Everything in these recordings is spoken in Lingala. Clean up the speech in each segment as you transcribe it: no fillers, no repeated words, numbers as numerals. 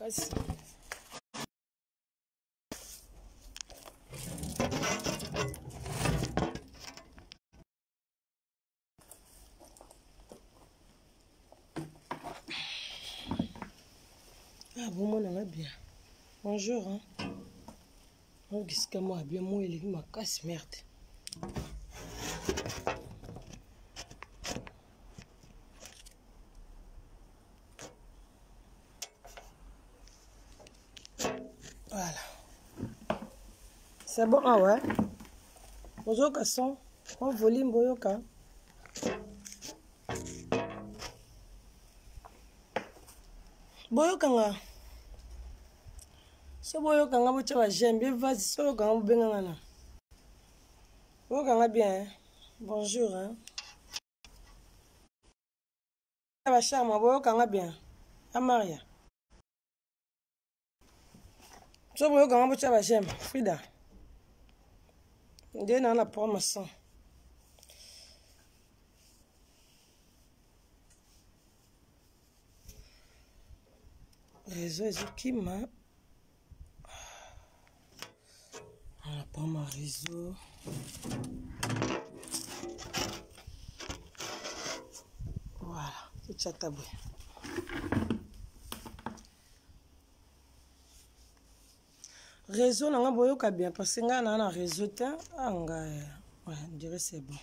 makasi. Ah bon, mon ami bien. Bonjour, hein. Oh, qu'est-ce que moi bien, moi, il est ma casse, merde. Voilà. C'est bon, ah ouais. Bonjour, Kasson. On volume, boyoka. Boyoka nga. So boyoka nga bocha j'aime bien, vas-y, so boyoka nga bobenga nga na. Boyoka nga bien, hein. Bonjour, hein. Ça va, charme, boyoka nga bien. Ah, Maria. So boyoka nga bocha j'aime. Frida. Ndé na promotion. Réseau qui m'a. On a pas ma réseau. Voilà, c'est chataboué. Réseau, n'a pas bien parce que n'a un réseau. Ah, ouais, je dirais c'est bon.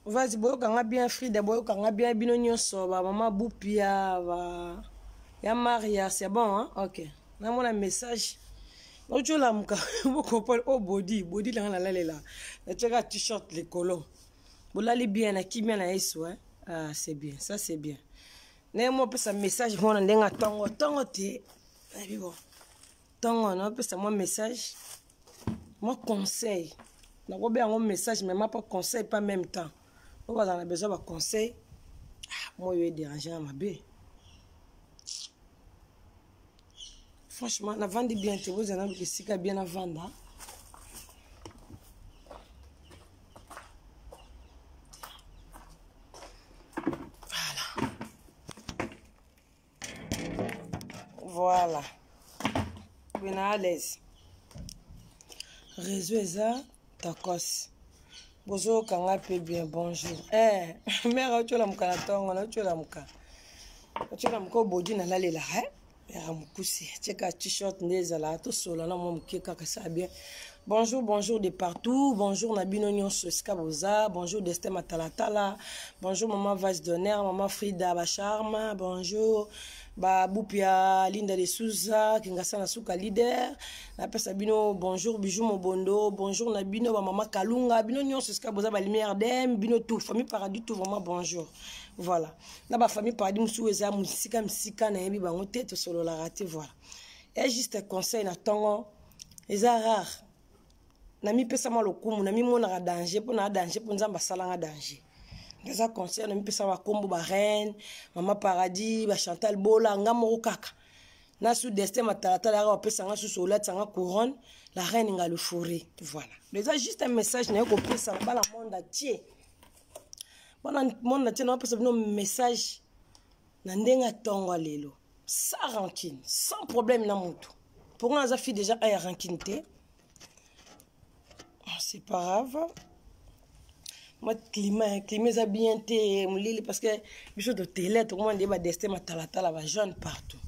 Vas-y, boyoka nga bien Frida, boyoka nga bien bino nyonso, ba maman Boupia, ba ya Maria, c'est bon, hein? OK. Na mon message. No chola muka, bo comprendre oh body la la la. Na tcheka t-shirt les colons. Bolali bien na ki bien na yesu, hein? Ah, c'est bien, ça c'est bien. Na mo pesa message mona ndenga tongo te. Abi bon. Tongo no pesa moi message. Moi conseil. Na ko be un message mais pas conseil pas même temps. On a besoin de conseils. Moi, je vais déranger à ma baie. Franchement, la vente est bien. Vous avez que si bien à vendre. Voilà. Voilà. Vous êtes à l'aise. Réseau est ça. Tacos. Bonjour, quand on peut bien. Bonjour. Eh, mère, tu as la mouka tu as la mouka. Tu as la mouka au body na la lela, hein? T-shirt tout seul bien. Bonjour, bonjour de partout. Bonjour Nabino Nyonso Skaboza. Bonjour Destin Matalatala. Bonjour Maman Vase d'honneur, Maman Frida Bacharma. Bonjour Boupia Linda de Souza, Kingasana Souka leader. Sabino, bonjour Bijou Mobondo. Bonjour Nabino, Maman Kalunga. Bino Nyonso Skaboza, Lumière d'Em. Bino tout, famille Paradis, tout vraiment bonjour. Voilà. Là, ma famille Paradis, Moussoueza, Moussika, Moussika, Naebi, Bangote, tout solo la raté, voilà. Et juste un conseil, Natongo, les rare. Nami pesa ma lokumu, nami mona danger, pour na danger, pour nzamba salanga danger. Les conseil, nami pesa ma kombo, ba reine, Maman Paradis, ba Chantal Bola, ngamo kaka. Na sous destin matalata, la pesa nga sous solat, sanga couronne, la reine nga le forêt, voilà. Déjà juste un message, n'a pas pesa, ba la monde entier. Bon, mon attention, on a un message. Nandenga tongo lelo. Sans rancune, sans problème na mutu. Pour nous, fille déjà à rancune. C'est pas grave. Moi, climat est bien parce que je suis télé, tout le monde est destin matalata la jeune partout.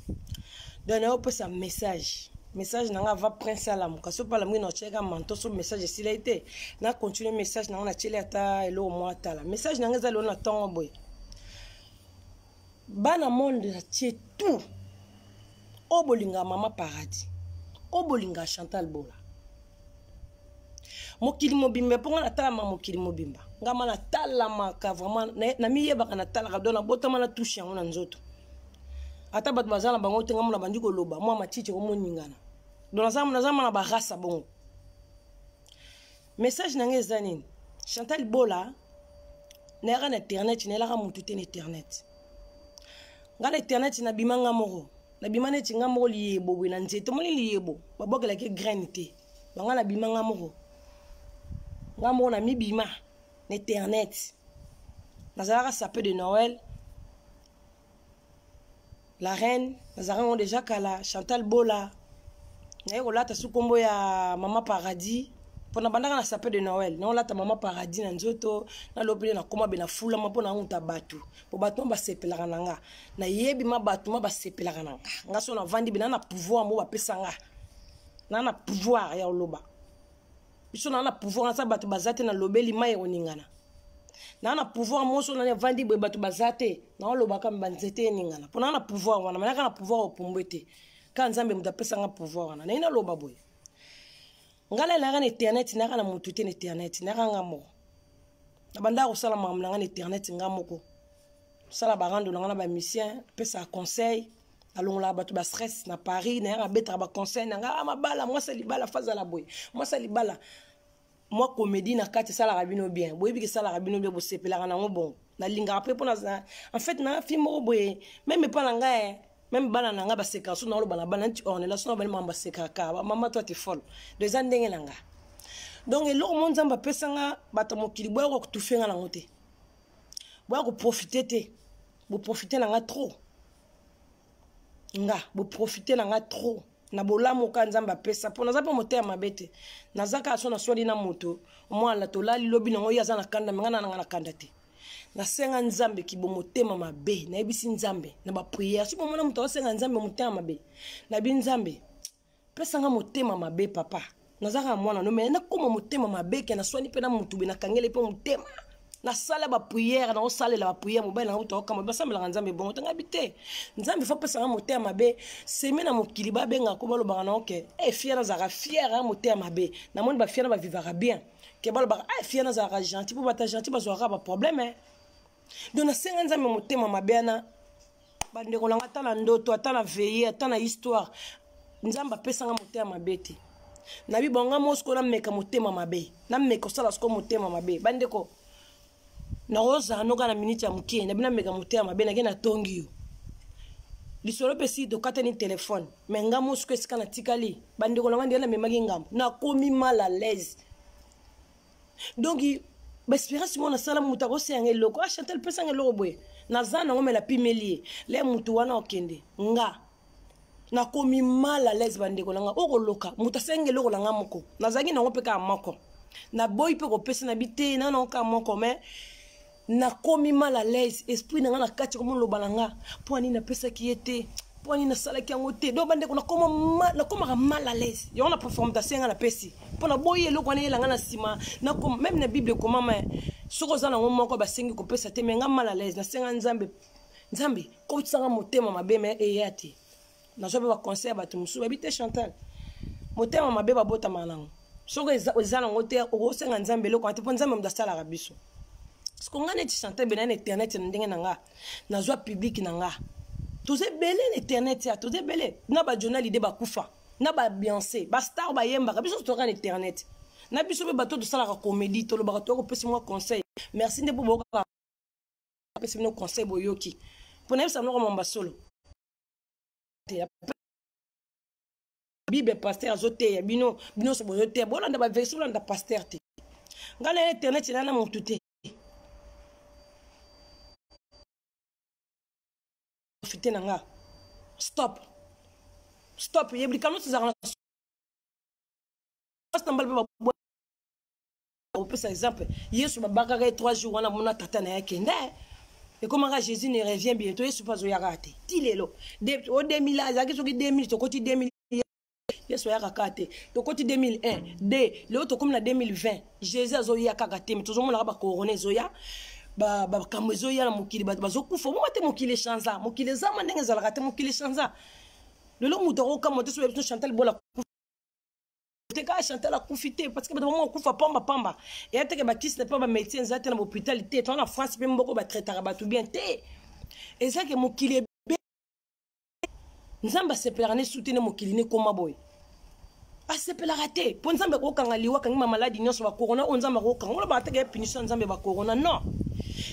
Donc, on peut un message. Message nanga va prince à la muka so pala mwino cheka manto so message sila ite na continue message na on chele ata elo moi ata la message nanga za lo na tongo boy bana monde na tie tout o bolinga Maman Paradis o bolinga Chantal Bola mokili mobimba ponga na tala mokili mobimba ngama na tala maka vraiment na miyeba kana tala ka dona botama na touche yango na nzoto ata bat bazala bango tenga mona bandi ko loba moi matiche ko moningana dans la zama na ba race bon message na ngeza nini Chantal Bola na ra na internet na la ra mutu te na internet ngana internet na bimanga moko na bimane tinga moko liyebo bwe na nzeto moni liyebo babokela ke graine te banga na bimanga moko ngamo na mibima na internet na zala sapé de Noël la reine nazarango déjà kala Chantal Bola naye kolata su kombo ya Mama Paradis pona bandaka na sapé de Noël na olata Mama Paradis na nzoto na lopele na koma be na fula mapo na nguta batu po batu ba sepelaka nanga na yebi ma batu ba sepelaka nanga nga so na vandi bina na pouvoir mo ba pesanga na pouvoir ya oloba biso na pouvoir na sa batu bazate na lobeli mai oningana na pouvoir mo so na vandi be batu bazate na oloba ka mbanzete ningana pona na pouvoir wana manaka na pouvoir opombete ka nzambe mutapesanga pouvoir wana na ina loba boye ngala la ran internet na kana mutu te internet na kanga mo na banda ko sala mamna ngana internet ngamoko sala barando ngana ba mission pesa conseil alongola batu ba stress na Paris na betra ba conseil na nga mabala moi c'est libala faza la boy moi c'est libala moi comédie na kati sala rabino bien boy bi sala rabino bien bo sepela kana bon na linga après pour na en fait na film mo boy même pas na nga même bana nanga ba seka so na lo bana bana on est là so na ba mamba seka ka maman toi tu es folle deux ans ndenge nanga donc le monde zamba pesanga bata mokili boy ko tufenga na ngote boy ko profiter te bo profiter nanga trop nga bo profiter nanga trop na bolamu ka nzamba pesa po naza pe moteur mabete nazaka so na swali na moto moi la to la lilobi nango yaza na kanda ngana na kanda te na senga nzambe ki bo motema mabe na ebisi nzambe na ba prière si bomona muto senga nzambe motema mabe na bi nzambe pesa nga motema mabe papa nazaka mwana no me na koma motema mabe ke na swani pe na mutu be na kangele pe motema na sala ba prière na osala la prière mobile na uto kama ba sambela nzambe bon tanga bité nzambe fa pesa nga motema mabe semi na mokili ba benga ko balo bana oke fier na zaka fier motema mabe na moni ba fier na ba vivra bien ke balo ba fier na zaka gentil pour ba ta gentil ba zo ba problème donc na senga nzambe motema mabena bande ko langa tala ndoto atana veiller atana histoire nzamba pesa nga motema mabete na bi bonga mosko na meka motema mabe na meka sala sko motema mabe bande ko na roza no kana minute ya mukie na bina meka motema mabe na kena tongiyo lisolo pesi to kata ni téléphone menga mosko esika na tikali bande ko langa ndela memaki ngambo na komi mal à l'aise donc espérance mon sala muta ko senga loko Chantal pesa nga loko boye na zana ngome la pimelie le mutu wana okende nga na komi mal à l'aise bande ko langa oko loka muta senga loko langa moko na zangi na ngopeka moko na boy pe ko pesa na bité na ka moko mais na komi mal à l'aise esprit na kati ko mon lo balanga poani na pesa ki était poani na sala ki ngote do bande ko na koma mal à l'aise yo na performance ta senga na pesi pona boye loko na yelanga na sima na même na bible ko mama soko za na ngomoko ba sengi ko pesa te menga mal à l'aise na senga nzambe ko tsanga motema mabe me eyati na zo ba conseil ba tumusu ba bité Chantal motema mabe ba bota manango soko za na ngote o senga nzambe loko ate po nzambe mdasala rabiso sko ngane ti Chantal be na internet ndenge nanga na zo public nanga toze belé internet ya toze belé na ba journal ide ba kufa na ba Beyoncé ba star ba yemba biso to ran internet na biso be bato de sala ka comédie to lo ba to ko pesi moi conseil merci nde pour ka pesi no conseil boyoki pour na bisa no mamba solo bible pasteur azote ya bino so boyote bolanda ba version bolanda pasteur te ngala internet na mon tuté profiter nanga stop yebli kanu tizarana stambal ba on peut par exemple yesu babaka 3 jours wana mona tata na yake nda et comment Jésus ne revient bientôt yesu pas oyarate tilelo au 2000 azaki soki 2000 to koti 2000 yesu yakakate to koti 2001 de le to comme na 2020 Jésus azoya kakate mais toujours mona ba couronner zoya ba kamezo ya na mokili ba zokufa mo mate mokili chanza mokili zama ndenge zalaka te mokili chanza lelo muto ko kamote so Chantal Bola te ka Chantal a profité parce que ba mo kufa pamba et ate ke Baptiste pas ba médecin zate na hôpital te to na France pe mboko ba traiter ba tout bien te et ça que mokili nzamba seperane soutenir mokili ne koma boy asepela raté pour nzambe ko kanga liwa kanga maladie nyonso ba corona on nzamba ko kanga ba teke punition nzambe ba corona non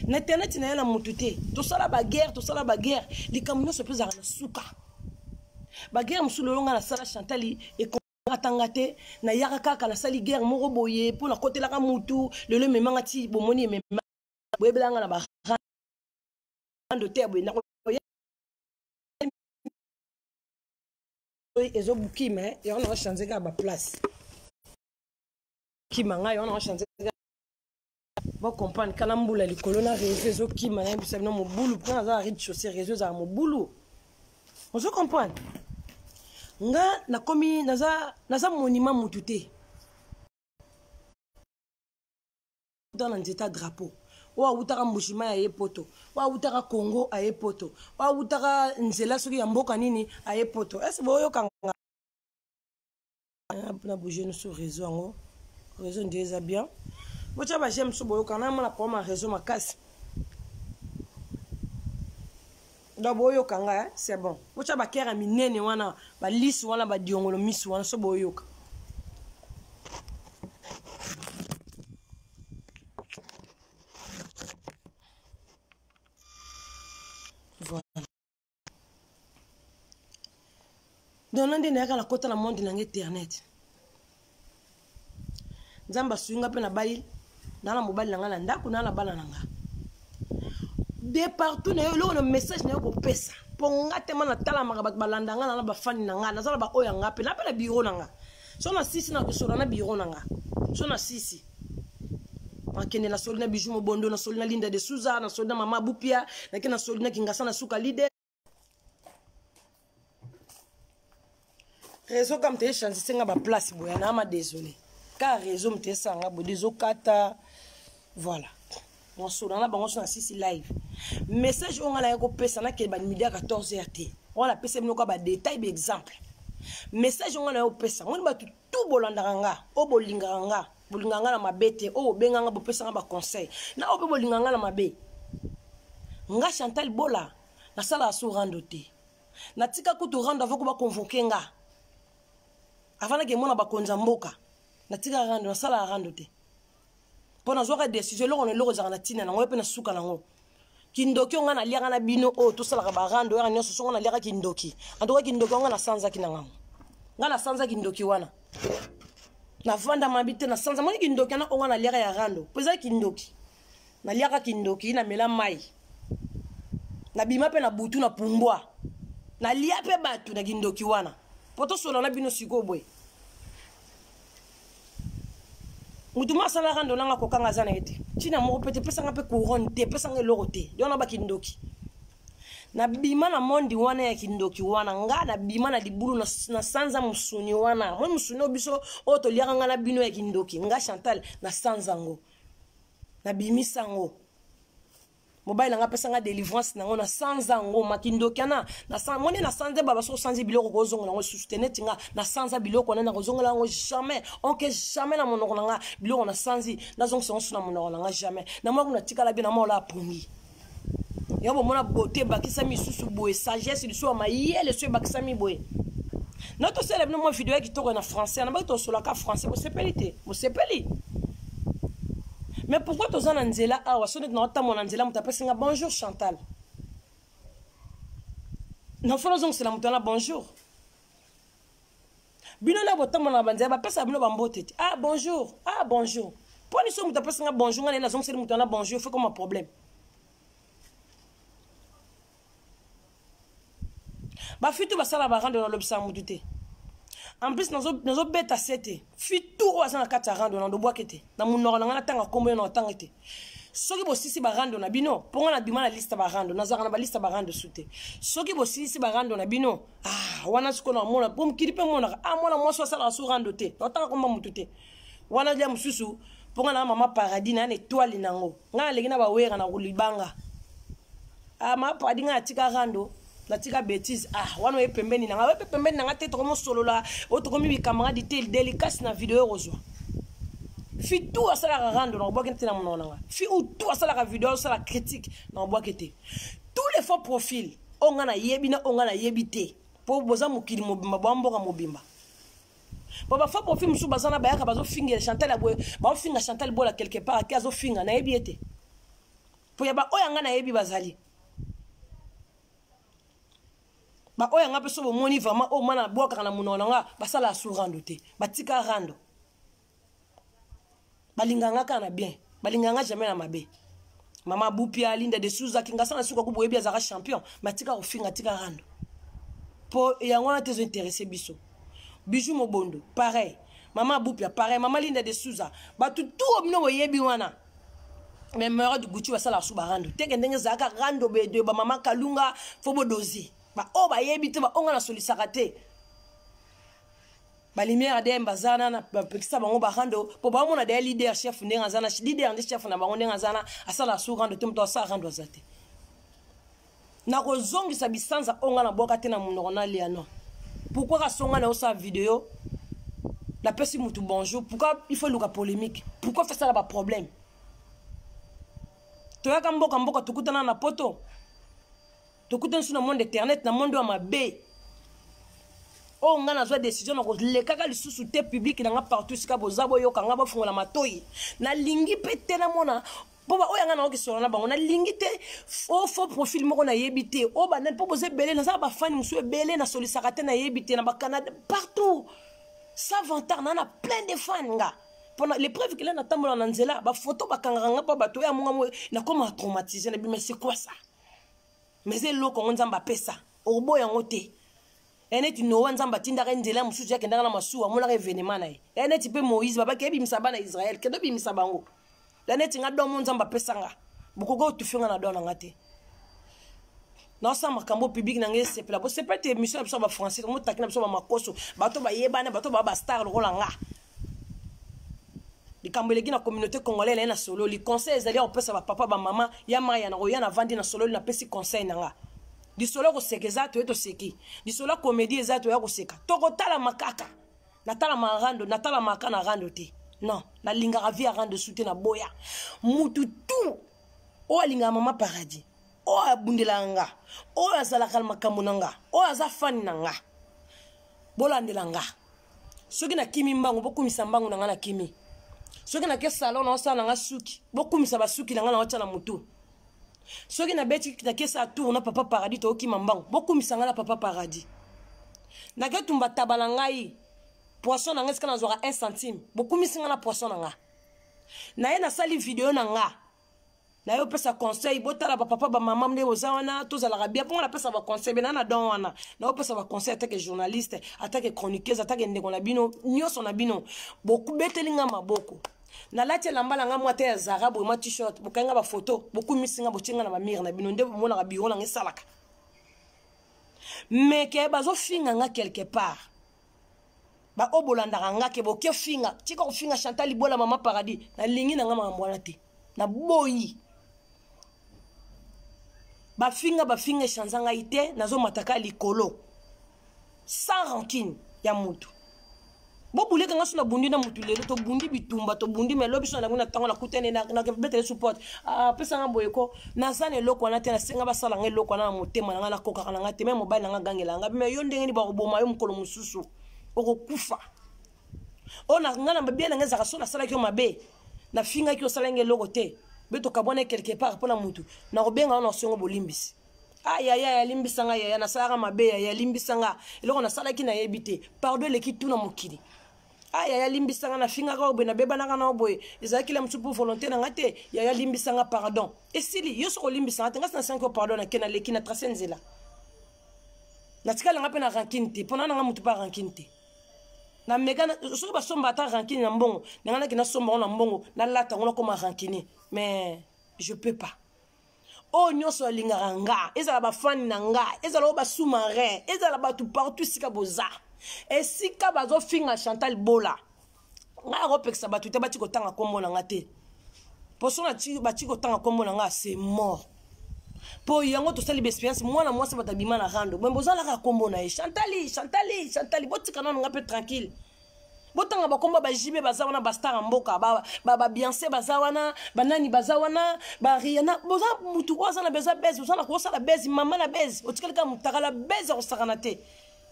na internet na yala mututé to sala ba guerre likambo nyonso pe za na suka ba guerre musulo longa na sala Chantal et atangate na yaka kaka na sali guerre moko boye pour na kotela ka mutu lelo memanga ti bomoni memanga boyebelanga na ba rando te boye na ezo bukima et on a changé ka ba place kimanga et on a changé bon comprendre kana mbula likolo na réseau ezo kima na bisa no mobulu quand za ride chaussée réseau za mobulu on se comprendre nga na komi naza monument mututé dans l'état drapeau wa utaka mbushima ya yepoto wa utaka Congo a yepoto wa utaka nzela soki ya mboka nini a yepoto est-ce boyo kanga na bouger nous sur réseau ngo réseau déjà bien bocha ba j'aime so boyo kana mona pour ma réseau makasi da boyo kanga c'est bon bocha ba kera minene wana ba lisi wana ba diongolo misu wana so boyo ka donc nande na kala kota na monde na internet nzamba swinga pe na bali na mobile na ngala ndako na bala nanga de partout na yo le message na yo ko pesa po ngate mana tala maka balanda ngala na ba fani na ngala na ba oya ngape na pe na bureau nanga so na sisi na kusora na bureau nanga so na sisi makende na solina bijou mo bondo na solina linda de Souza na solina mama bupia na kina solina kingasa na suka leader réseau comme t'es changé c'est nga place boya na ma désolé car réseau m'te sanga bo déso kata voilà on sona na bango na sisi live message on la ko pesa na ke ba midi à 14h t on la pesa mnoko ba détail ba exemple message on la ko pesa on ba tout bolandanga o bolinganga bolinganga na mabete o benganga bo pesa ba conseil na o bolinganga na mabe nga Chantal Bola na sala so randoté na tika ko to rando avoko ba convoquer nga avant que mon abakonza mboka na tika rando na sala rando te pona zoka décision lo on lo za na tina na ngope na suka na ngo kindoki on na liaka na bino o to sala ba rando ya nyoso so na liaka kindoki andoka kindoki on na sanza kinanga nga na sanza kindoki wana na vanda mabite na sanza mo kindoki na on na liaka ya rando pesa kindoki na liaka kindoki na mela mai na bima pe na butu na pumbwa na liape batu na kindoki wana poto solo na bino siko boy mutuma sala rando nanga ko kanga zana ete tina mo pete pesa nga pe couronne te pesa nga loro te yona ba kindoki na bima na mondi wana ya kindoki wana nga na bima na libulu na sanza musuni wana mo musuni obiso o to liaka nga na bino ya kindoki nga Chantal na sanza ngo na bimisa ngo mobile nga pesa nga délivrance na ngona sanza ngo makindoki na sanza moni na sanza baba so sanza biloko ko zongo ngo soutenir tinga na sanza biloko na ko zongo ngo jamais on que jamais na monoko nga biloko na sanzi na zongo so na monoko nga jamais na mo kuna tikala bi na mo la pongi yabo mona beauté bakisa misusu boye sagesse du so mayele so bakisa mi boye notre célèbre mo vidéo qui toko na français na ba to so la ka français mo sepeli. Mais pourquoi tu as un nzela awa sonnet na ota mon nzela mutapesa bonjour Chantal. Na fona c'est la mutana bonjour. Bino na bota mon banzela ba pesa bino bambote. Ah bonjour. Ah bonjour. Pour ni so mutapesa bonjour ngana na c'est mutana bonjour fait comme un problème. Ba fitu ba sala ba rando na lobisa mutute. En plus nazo beta sete fi tout azana kata rando na ndobwa kete na munoro na tanga kombo na tanga te soki bo sisi ba rando na bino ponga na bima na liste ba rando na zaka na ba liste ba rando sute soki bo sisi ba rando na bino wana siko na mona pom kiripe mona mona mo so sala so rando te otanga komba mutute wana dia mususu ponga na mama paradis na étoile nango nga legi na ba wera na kulibanga ma paradis nga tika rando la tika bêtise wana e pembeni na ngawe pembeni na ngate to mo solo la o to komi bi camarade tel délicat na vidéo rozwa fi tout asala rando na boka ntena monona nga fi ou tout asala vidéo sala critique na boka te tous les faux profils onga na yebi na onga na yebite po boza mukili mobimba bamboka mobimba baba faux profil musu bazana bayaka bazo finga Chantal aboy ba finga Chantal Bola quelque part kazo finga na yebiete po ya ba oyanga na yebi bazali ba oya nga peso bo moni vraiment o mana boka na munona nga basala su rando te batika rando balinganga kana bien balinganga jamais na mabe mama bupia linda de Souza kinga sana suka kubo yebi azaka champion matika ofinga tika rando po yango na tezo intéressé biso Bijou Mobondo pareil Maman Boupia pareil Maman Linda de Souza ba tout omino boyebi wana mais meilleur du Gucci va sala suba rando teke ndenge zaka rando be de ba Maman Kalunga fobo dozi ba o ba yebi te ba onga na solisakate ba lumière de mbazana na pekisa bango ba rando po ba mona de leader chef ndenga zana leader ndi chef na bango ndenga zana asala su rando te mto sa rando zate na ko zongi sa bisanza onga na boka te na munoko na liano pourquoi ka songa na osa vidéo la personne mutu bonjour pourquoi il faut luka polémique pourquoi faire ça là ba problème to ya mboka tukutana na poto tukutana sur le monde internet na monde wa mabe o nga na zwa décision na ko le kaka lisusu te public na nga partout sika bozabo yo kanga ba fungola matoyi na lingi pete na mona boba o yanga na o kisona na bango na lingi te faux profil moko na yebité o ba na po boze belé na za ba fan musu belé na solisakate na yebité na ba Canada partout ça vantar na plein de fans nga pendant l'épreuve qu'il a na tambola na nzela ba photo ba kanganga pa bato ya munga na comme traumatisé na bi mais c'est quoi ça mais c'est loko nzamba pesa orbo yango te eneti no nzamba tinda nzela mususu yake ndanga na masuwa mona événement na ye eneti pe Moïse baba kebi misaba na Israël kedo bi misabango eneti nga domo nzamba pesa nga bukogo tufinga na dona ngate na sa makambo public na ngese pela bo c'est pas te mission biso ba français mo takina biso ba makoso bato ba yebana bato ba star lokola nga likambeleki na communauté congolaise na solo li conseil ezali o pesa ba papa ba mama ya maya na roya na vandi na solo na pesi conseil na nga di solo ko sekeza to eto seki di solo comédie ezato ya ko seka to ko tala makaka na tala marando na tala makana rando te non na linga ravi a rando soute na boya mutu tout o linga mama paradis o abundela nga o azala kalma kamunanga o azafani nanga bolandela nga soki na kimi mbango bokumisa mbango nanga na kimi soki na ke salon na osala nga suki bokumisa basuki nanga na wacha na mutu soki na beti na ke sa tour na papa paradis to okima mbango bokumisa nga na papa paradis na ke tumba tabala ngai poisson nanga ska na zora 1 centime bokumisa nga na poisson nanga na ye na sali vidéo nanga na yo pesa conseil botala ba papa ba mama mne ozawana tozala bien pour na pesa ba conseil bena na don wana na yo pesa ba conseil attaque journaliste attaque chroniqueuse attaque ndeko na bino nyoso na bino boku betelinga maboko na lati lambala nga mwate ya Zara bo ma t-shirt bokanga ba photo boku misinga bochenga na ba mire na bino nde mona ka biro na ngesalaka mais ke bazo finga nga quelque part ba obolanda nga ke boke finga tika ko finga Chantal Libola Mama Paradis na lingi na nga mambwana te na boyi bafinga chanzanga ite nazo mataka likolo sans rancune ya mutu bobule kanga suna bundi na mutu lelo to bundi bitumba to bundi melo biso na nguna tango na kutene na betele support pesa nga boyeko na zane loko na te na senga basala nge loko na motema na na koka na ngate même mobile na ngangela nga me yo ndenge ni ba roboma yo mukolo mususu okokufa ona ngana mbia na ngeza kasona sala kyo mabe na finga kyo sala nge loko te beto kabone quelque part pona mutu na robenga na songo bolimbisi ya limbisanga ya na sala mabe ya limbisanga eloko na sala ki na yebite pardon le ki tuna mokili ya limbisanga na finga ka obe na beba na kana oboye ezaki la mtupu volonté na ngate ya limbisanga pardon esili yo soko limbisanga tenga na 5 pardon na kena leki na tracenzela na tikala ngape na rankine te pona nga mutu pa rankine te na mega soki basomba ata rankine na mbongo nanga na kina somba na mbongo na lata ngona koma rankine mais je peux pas oh nyonso lingara nga ezala ba fan na nga ezala ba sous-marin ezala ba tout partout sika boza et sika bazo finga Chantal Bola nga ropeksa ba tout te ba tiko tanga kombo na nga te poso na ti ba tiko tanga kombo na nga c'est mort po yango to sali expérience mwana mwasi batabima na rando bon bozala ka kombo na Chantal botika na nga pe tranquille botanga bakomba ba jibe bazawana ba star mboka ba Beyoncé bazawana banani bazawana ba Rihanna boza mutu waza na beza bezi boza na kosa la bezi mama na bezi otikalika mutaka la bezi osakana te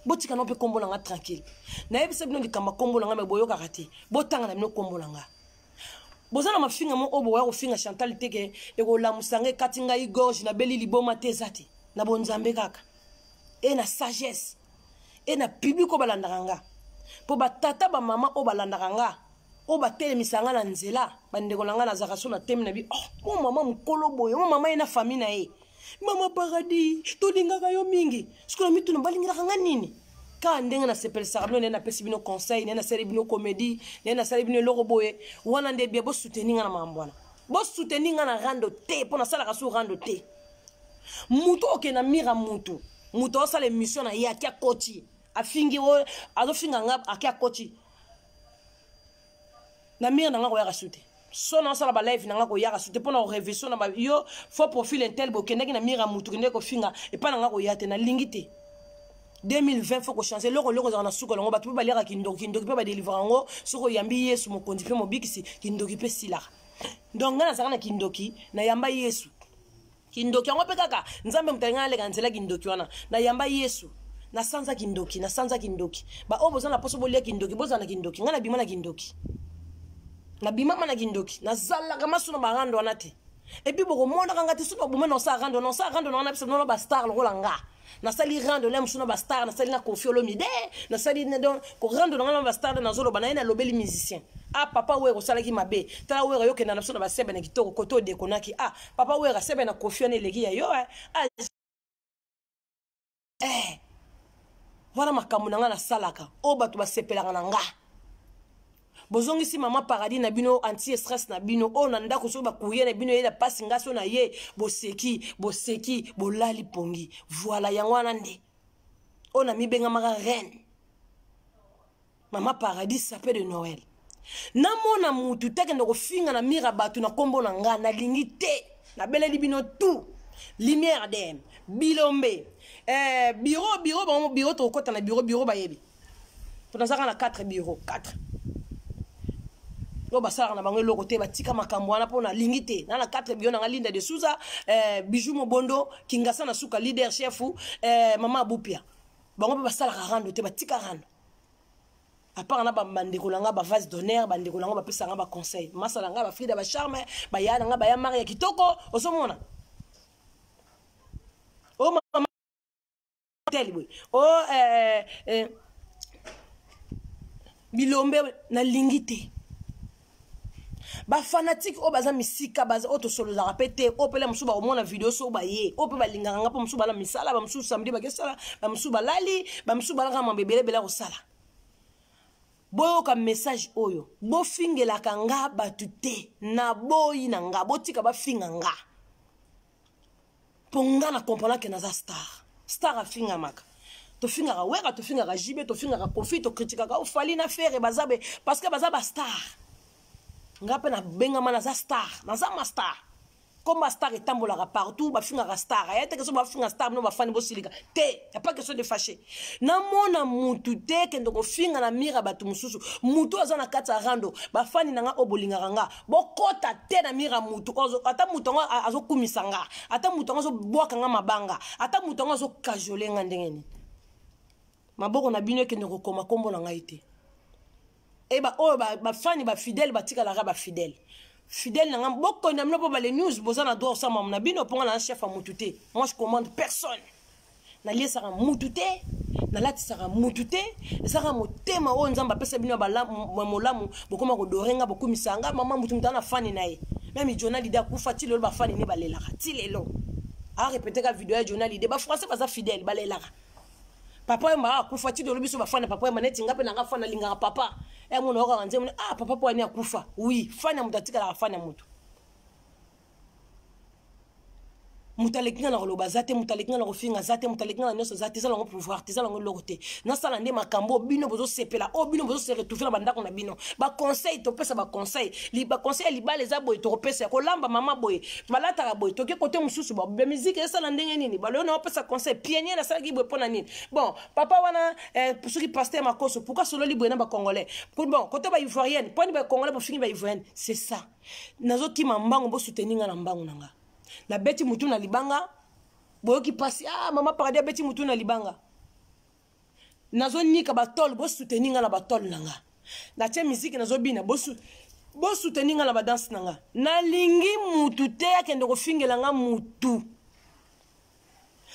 botika no pe kombo na nga tranquille na yebisa bino likamba kombo na nga me boyoka kate botanga na bino kombo na nga boza na mafinga mo obo wa finga Chantal teke eko la musange katinga i gorge na beli liboma te zati na bonzambe kaka e na sagesse e na public ko balandaka nga po batata ba mama o balandaka nga o batelemisa nga na nzela bandeko na nga na zaka so na teme na bi oh mama mukolo boye mama ina famille na ye Mama Paradis tolingaka yo mingi sikola mitu na balingaka nga nini ka ndenge na sepelisa bino na pesi bino conseil na sala bino comédie na sala bino loko boye wana nde bia bo soutenir na mambwana bo soutenir na rando te pona sala ka su rando te mutu oke na mira mutu osala émission na ya kia kochi afingi o azofinga nga akia kochi na mira na nga ko ya kasute so na sala ba live na nga ko ya kasute pona o révision na ba yo faux profil intel bo kendeki na mira mutu kendeki ko finga e pa na nga ko ya te na lingite 2020 faut ko changer loko za na suka longo batu ba lera kindoki pe ba délivrer ngo soko yambi Yesu mo kondi pe mo bikisi kindoki pe sila donc ngana saka na kindoki na yamba Yesu kindoki ngo pe kaka nzambe mutanga le kanzela kindoki wana na yamba Yesu na sanza kindoki ba oboza na poso bolia kindoki boza na kindoki ngana bima na kindoki na bima na kindoki na zala kama suna barando wana te et puis boko mona kanga te suna boma no sa rando na biso no ba star lo nga na sali rando na msuna ba star na sali na Kofi Olomide na sali na donc ko rando na ba star na zolo bana ina lobeli musicien ah papa we ko sala ki mabe tala we yo ke na msuna ba sebe na kitoko koto de konaki ah papa we ga sebe na Kofi na leki ya yo wana makambo na nga na salaka o batu ba sepelaka na nga bozongi si Mama Paradis na bino anti stress na bino o na ndako so ba kuye na bino yela pasi ngaso na ye boseki bolali pongi voilà yango na nde o na mibenga maka reine Mama Paradis sapé de Noël na mona mutu teke ndoko finga na mira batu na kombo na nga na lingite na beleli bino tout lumière dem bilombe bureau to kota na bureau bayebi to nazaka na 4 bureau 4 lo basala na bango loko te batika makambo wana pona lingite na 4 bio na Linda de Souza Bijou Mobondo Kingasa na suka leader chef Mama Bupia bango basala rando te batika rando apart na ba bandeko langa ba vase d'honneur bandeko langa ba pesa nga ba conseil masala nga ba Frida ba charme ba ya nga ba ya Maria kitoko osomona o mama telwe o bilombe na lingite ba fanatique o baza misika baza auto solo za rapete o pele musuba o mona video so ba ye o pe ba linganga nga po musuba la misala ba musu samedi ba kesala ba musuba lali ba musuba la kama bebele bela ko sala boyo ka message oyo bo fingela kanga batute na boyi na nga botika ba finga nga ponga na comprendre que naza star a finga maka to finga ka weka to finga ka jibe to finga ka Kofi to critique ka o fali na faire bazabe parce que bazaba star ngape na benga mana za star naza ma star comme ma star etambola partout ba finga ka star ya te que so ba finga star no ba fani bo silika te y a pas question de fâcher na mona mutu te ke ndoko finga na mira batu mususu mutu azana kata rando ba fani nanga obolinga nga bokota te na mira mutu ozo ata mutu nga azo kumisa nga ata mutu nga zo boaka nga mabanga ata mutu nga zo kajolenga ndengeni maboko na bino ke ndoko koma kombo na ngai te et ba fani ba fidèle ba tika la ba fidèle na boko na mno ba les news bozana droit ça mam na bino ponga na chef a mutute moi je commande personne na lié ça mutute na lati ça mutute ça motema o nzamba pesa bino ba molamu bokoma ko dorenga bokumisanga mama mutu mutana fani nae même journal ida kufa ti lelo ba fani ne ba lela ti lelo a répéter ka vidéo ya journal ida ba français ba za fidèle ba lela papa e ma akufa ti lelo biso ba fani papa e maneti ngape na nga fana linga papa e mona oka nze mona ah papa po ani akufa oui fani mutatika la fani mutu mutalekinga na koloba zate mutalekinga na kofinga zate mutalekinga na nyoso zate za lango pouvoir te za lango lokote na sala nde makambo bino bozo sepela o bino bozo se retrouver na bandako na bino ba conseil to pesa ba conseil li ba les aboy to pesa ko lamba mama boy balata ka boy to ke côté mususu ba musique esa na ndenge nini ba lona pesa conseil pionnier na sala ki boy pona nini bon papa wana pour ceux qui pasteur makoso pourquoi solo libre na ba congolais bon côté ba ivoirienne poni ba congolais pour finir ba ivoirienne c'est ça nazo ki mambango bo soutenir na mbango nanga na beti mutu na libanga boyoki pasi ah Mama Paradis beti mutu na libanga nazo nika batol bo soutenir na batol nanga na tie musique nazo bina bo soutenir na ba danse nanga na lingi mutu te akende ko fingela nga mutu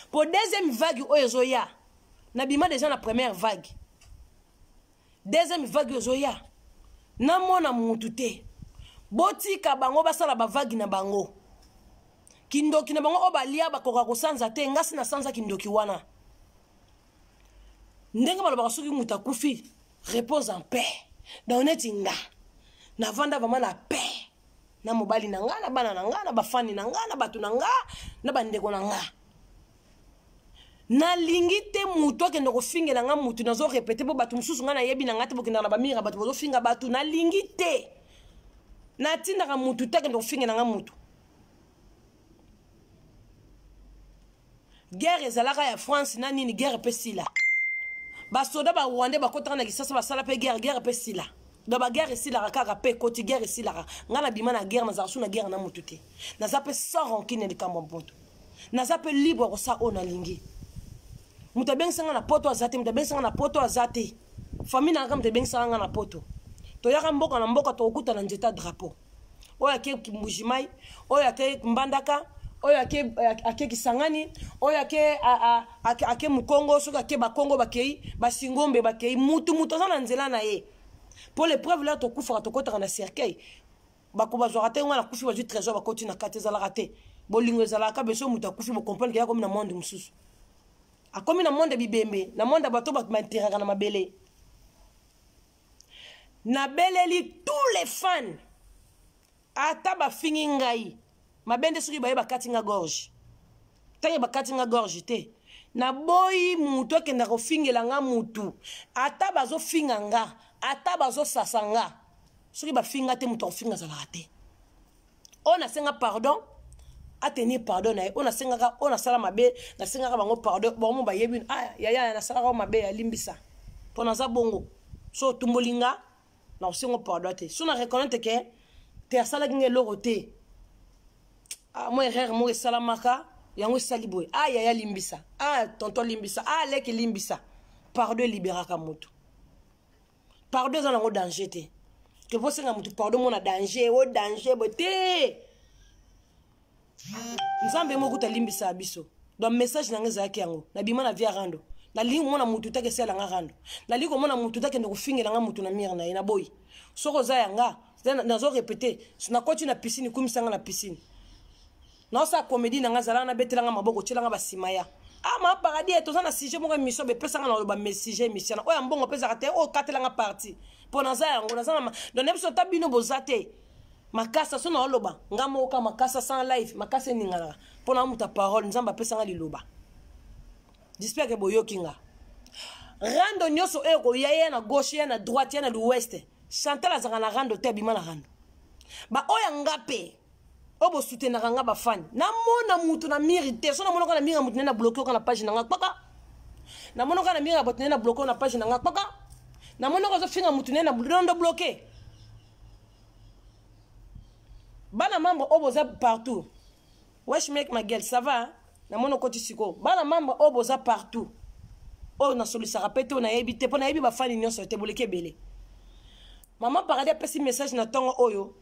pour deuxième vague oyo zoya na bima déjà na première vague deuxième vague zoya na mona mutu te botika bango basala ba vague na bango kindoki na bango obalia bakoka kosanza te ngasi na sanza kindoki wana ndenge balobaka soki mutu akufi repose en paix na oneti nga na vanda vraiment na paix na mobali na nga na bana na nga na bafani na nga na batu na nga na bandeko na nga na lingi te mutu akende kofingela nga mutu nazo répéter po batu mususu nga na yebi na nga te bokenda na bamira batu bozo finga batu na lingi te na tindaka mutu te akende kofingela nga mutu guerre ezalaka ya France na nini guerre pe sila basoda ba Rwanda bakotaka na kisasa basala pe guerre pe sila da ba guerre sila kaka pe koti guerre sila nga na bima na guerre na zasu na guerre na mutu te na zape sans rancune de kambopoto na zape libre ko sa ona lingi muta bengisanga na poto azate muta bengisanga na poto azate famille na ngam te bengisanga na poto to yaka mboka na mboka to okuta na njeta drapeau oya ke Mbujimai oya ke Mbandaka oya ke Kisangani oya ke Mukongo soka ke Bakongo bakei basingombe bakei mutu za nzela na ye pour les preuves là to kufa to kota na cercueil bakuba zorate ngana kufi ba ju trésor bakoti na kate za la raté bolingo za la ka beso mutu kufi bo comprendre ya comme na monde mususu akomi na monde bibembe na monde bato ba m'intérêt na mabele na beleli tous les fans ata ba fingi ngai mabende soki baye bakati nga gorge tangi bakati nga gorge te na boyi mutu akenda kofingela nga mutu ata bazo finga nga ata bazo sasa nga soki bafinga te mutu akofinga zalaka te ona senga pardon atenir pardon na ye ona sengaka ona sala mabe na sengaka bango pardon bango bayebi yaya na sala mabe ya limbisa pona za bongo so tumbolinga na osengo pardon te so na reconnaître que te asala kinge loro te moi erreur mo salamaka yango saliboy yaya limbisa tonton limbisa leki limbisa pardon libéraka mutu pardon za nango danger te que vous senga mutu pardon mona danger danger bote nzambe mo kuta limbisa biso donc message na ngeza yake yango na bima na via rando na lingi mona mutu take sela nga rando na lingi mona mutu take ndo kufingela nga mutu na mire na ina boy soko za yanga nazo répéter na koti na piscine kumisanga na piscine na sa comédie na nga zala na betela nga maboko tshela nga basimaya ma paradis to za na sujet moko émission be pesa nga na ba message émission oya mbongo pesa ka te katela nga parti pona za yango na za na donc nebiso tabino bozate makasa so na oloba ngamo ka makasa sans live makasa ningala pona muta parole nzamba pesa nga liloba j'espère que boyoki nga rando nyoso eko yaya na gauche ya na droite ya na l'ouest Chantal azanga na rando te bima na rando ba oya ngape obo soutenaka nga ba fan na mona mutu na mérite so na mona ka na mira mutu na bloquer ka na page na nga kpaka na mona ka na mira botu na bloquer na page na nga kpaka na mona ka zo finga mutu na blondo bloquer bana mambo oboza partout wesh make ma gueule ça va na mona koti siko bana mambo oboza partout o na solisa rapete na yebite pona yebi ba fan nyonso te boleke bele maman paradis pesi message na tongo oyo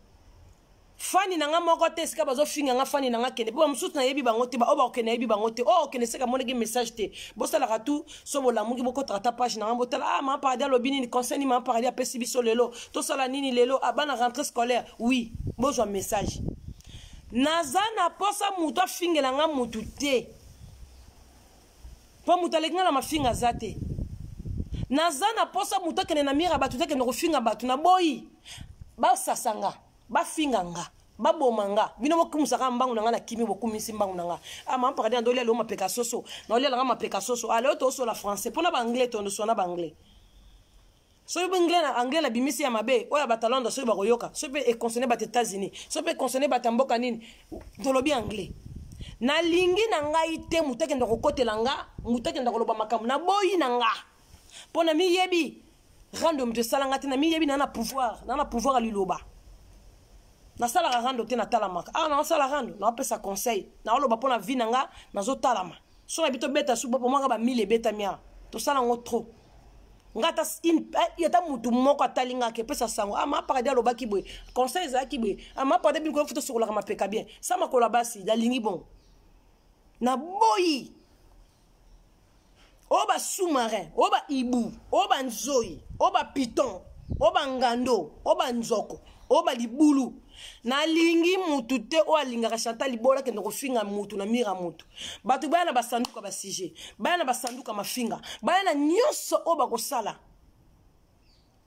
fani na nga moko te sika bazo finga nga fani na nga kende po mususu na yebi bango te ba oba okene yebi bango te okene seka moneki message te bosala ka tout so bola mungi boko trata page na nga botala maman paradis lobini ni conseil ni maman paradis pesi biso lelo to sala nini lelo abana rentrée scolaire oui bozwa message naza na posa mutu afingela nga mutu te po mutu aleki nga na mafinga za te naza na posa mutu akende na mira batu te kende kofinga batu na boyi basasanga bafinga nga baboma nga bino bokumusaka mbangu na nga na kimi bokumisi mbangu na nga maman paradis ndolia lo mapeka soso na olia nga mapeka soso leo to so la français pona ba anglais to ndo so na ba anglais so yo anglais na anglais la bimisi ya mabe oya batalanda so ba koyoka so pe e concerné ba États-Unis so pe concerné ba tamboka nini tolobi anglais na lingi na ngai te mutake ndo kokotela nga mutake ndo koloba makamu na boyi na nga pona mi yebi rando mte salanga te na mi yebi na pouvoir a liloba na sala rando te na talamaka na sala rando na pesa conseil na oloba pona vie na nga na zo talama so na bito beta su bopo mwanga ba 1000 beta mia to sala ngo trop ngata yata mutu moko atalinga ke pesa sango ma paradis aloba ki boy conseil za ki boy ma paradis bin ko futo sokola ma peka bien ça ma kola basi la lingi bon na boyi oba sous-marin oba ibu oba nzoi oba piton oba ngando oba nzoko o ba libulu na lingi mutu te o alinga Chantal libola ke ndoko finga mutu na mira mutu batu baya na basanduka ba sujet baya na basanduka mafinga baya na nyonso o ba kosala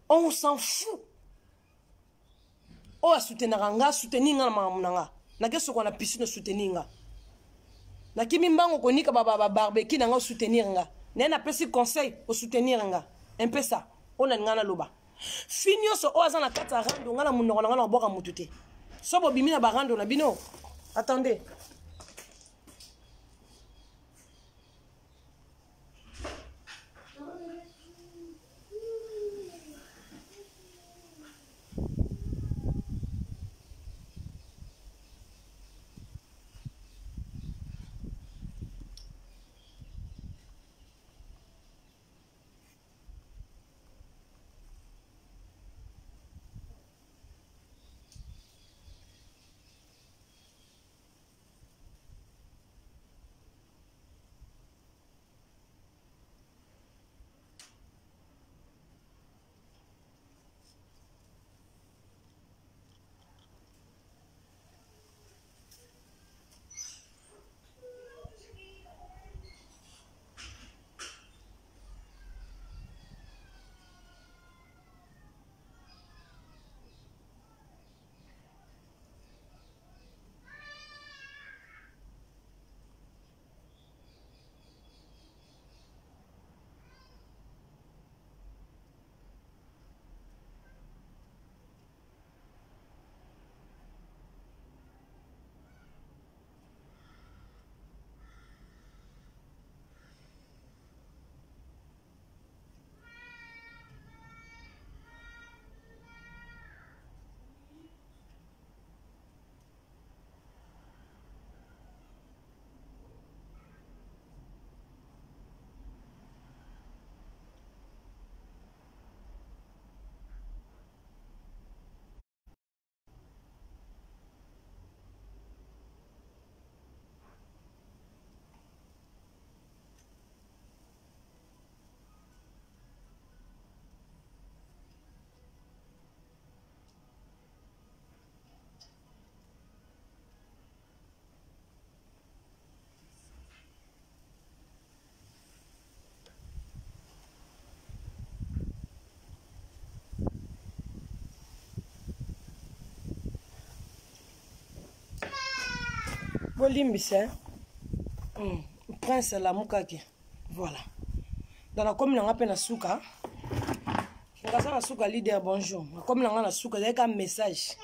on s'en fout o a soutenir nga soutenir nga na mamunanga na keso ko na piscine soutenir nga na kimi mbango konika baba barbecue na nga soutenir nga nena pesi conseil o soutenir nga un peu ça on a ngana loba finio so o azana kata rando ngana munoko ngana boka mutute so bo bimina ba rando na bino attendez Bolimbise Prince la mukaki voilà dans la commune on na suka ngasa na suka leader bonjour na commune on na suka avec un message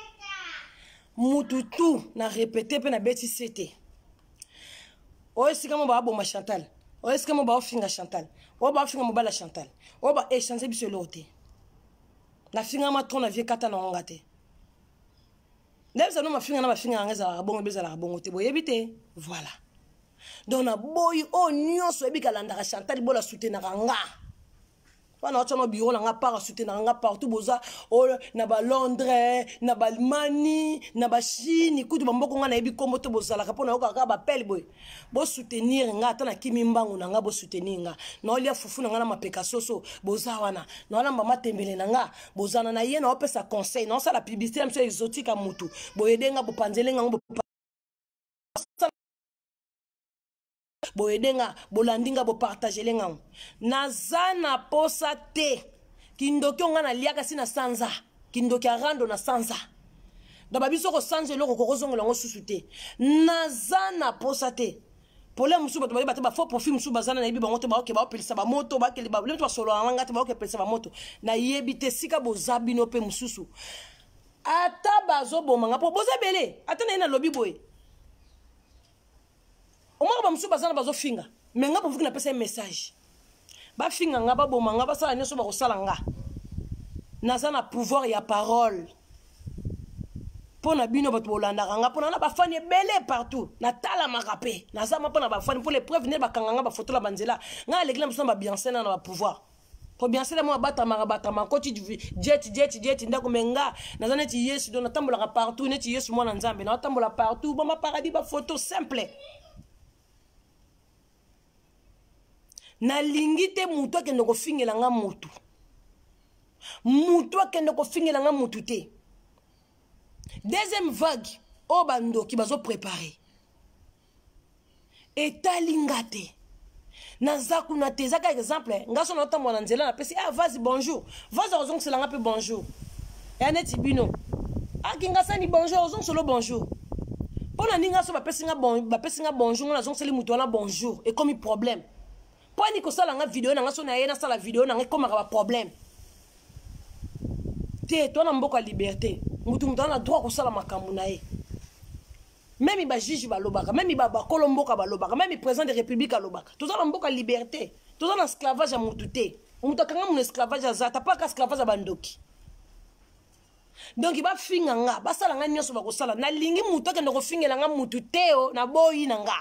mututu na répéter pe na beti c'était o esika mo ba bomba Chantal o esika mo ba finga Chantal o ba finga mo bala Chantal o ba échanger biso loté na finga ma ton na vie kata na ngate Nous ma finga na ba finga ngeza bongo bezala bongo te boyebite voilà donc na boy o nyonso ebika landaka Chantal bola soutenir nga wana otama biro la nga para soutenir nga partout boza o na ba Londres na ba Allemagne na ba Chine kutu bamboko nga na ebi kombo to bozala kapona okaka ba pelle boy bo soutenir nga ata na kimi mbangu na nga bo soutenir nga na olia fufu na nga na mapeka soso boza wana na wana mama tembele na nga bozana na ye na opesa conseil na sala publicité monsieur exotique a mutu boyedenga bo panzelenga ngo boyedenga bolandinga bo partager lenga nazana posa te kindoki nga na liaka sina sanza kindoki arando na sanza da babiso ko sanje loko ko kozongela ngo susuté nazana posa te pole musu bato ba ba fo profil musu bazana na yebi bango te ba oke ba opelisa ba moto ba kele ba le to solo anga te ba oke pelisa ba moto na yebi te sika bozabino pe mususu ata bazo bomanga po bozabele ata na lobi boy o mwa ba musu bazana bazo finga menga po vukina pesa message ba finga nga ba bomanga ba sala nyeso ba ko sala nga nazana pouvoir ya parole pona bino bato bolanda nga pona na ba fani belé partout na tala makape nazama pona ba fani pour les preuves ne ba kanganga ba photo la banzela nga lekila musu ba biense na ba pouvoir pour biense la mo bata ma koti jet ndako menga nazana ti yesu do na tambola partout ne ti yesu mo na nzambe na tambola partout ba ma paradis ba photo simple na lingite mutu akende ko fingela nga mutu akende ko fingela nga mutu te Deuxième vague, au bando qui va se préparer. Et talingate. Nazaku na tezaka exemple, ngaso na otambo na nzela na pesi ah vas-y bonjour. Vas-y ozong c'est la bonjour. Et aneti bino. Ah kingasa ni bonjour ozong solo bonjour. Pona ninga so ba pesi nga bonjour na zong seli muto na bonjour et comme problème. Pona ni ko sala nga vidéo na ngaso na yena sala vidéo na nga comme ka problème. Te toi na mboka liberté. Mutu na droit ko sala makambu na ye. Même il juge balobaka, même il kolomboka balobaka, même il président de république balobaka. Tout ça dans mboka liberté, tout ça dans esclavage à mututé. Mutakanga mon esclavage à zata pas esclavage à bandoki. Donc il va finga nga, ba sala nga nyoso ba ko sala na lingi mutoke ndoko fingela nga mututé o na boyi nanga.